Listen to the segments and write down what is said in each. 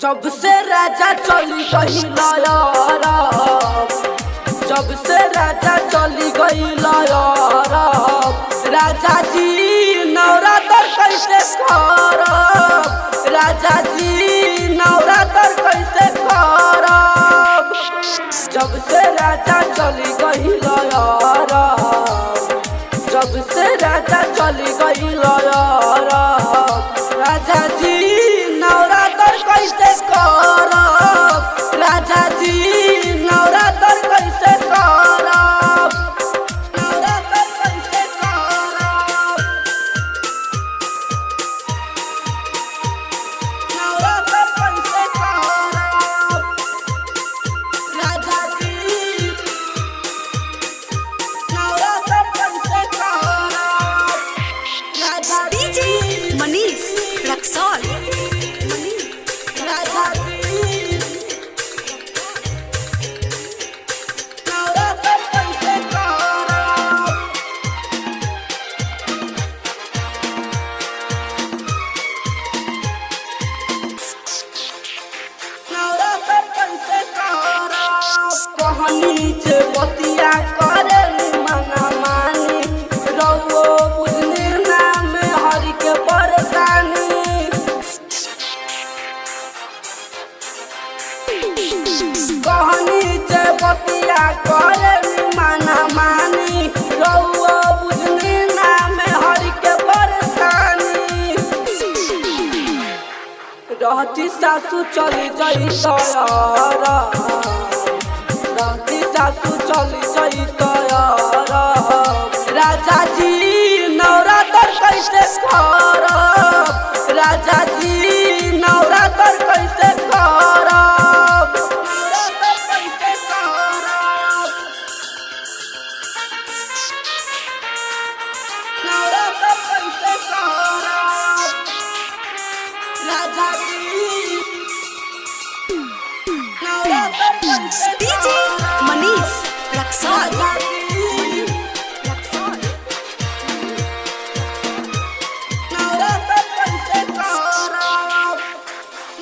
जब से राजा चली गई लयरब, जब से राजा चली गई लयरब, राजा जी नवरात्र कैसे करब, राजा जी नवरात्र कैसे करब। जब से राजा चली गई लयरब, जब से राजा चली गई लयरब, राजा जी नवरात्र कैसे करब, राजा जी नवरात्र कैसे करब, नवरात्र कैसे करब, नवरात्र कैसे करब, राजा जी नवरात्र कैसे करब, राजा डीजे मनीष रक्सौल। राजा जी नवरात्र कैसे करब, नवरात्र कैसे करब। कहनी जे बतिया करे मना मानी, रउओ बुझने नाम हरि के परेशानी। कहनी जे बतिया करे मना मानी, रउओ बुझने नाम हरि के परेशानी। रहती सासू चली जाई तयारा, रहती सासू चली जाई तयारा, राजा जी नवरात्र कैसे करब, राजा जी नवरात्र कैसे करब, नवरात्र कैसे करब, नवरात्र कैसे करब, राजा जी नवरात्र कैसे डीजे करब, मनीष रक्सौल। राजा जी नवरात्र कैसे करब,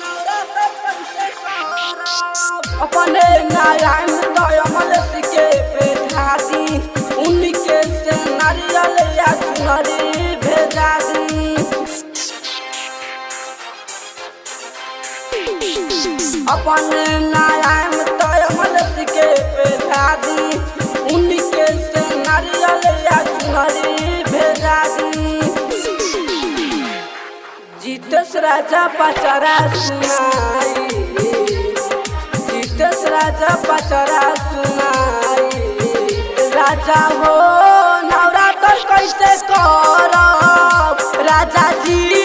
नवरात्र कैसे करब। अपने नारायण दयामल के बैठा दी, उनके से नारियल या चुनरी भेजा दी। अपने नारायण दयामल के बैठा दी, उनके से नारियल या चुनरी भेजा दी। जीतेश राजा पचरा सुनाई, जीतेश राजा पचरा सुनाई, राजा हो नवरात्र कैसे करब, राजा जी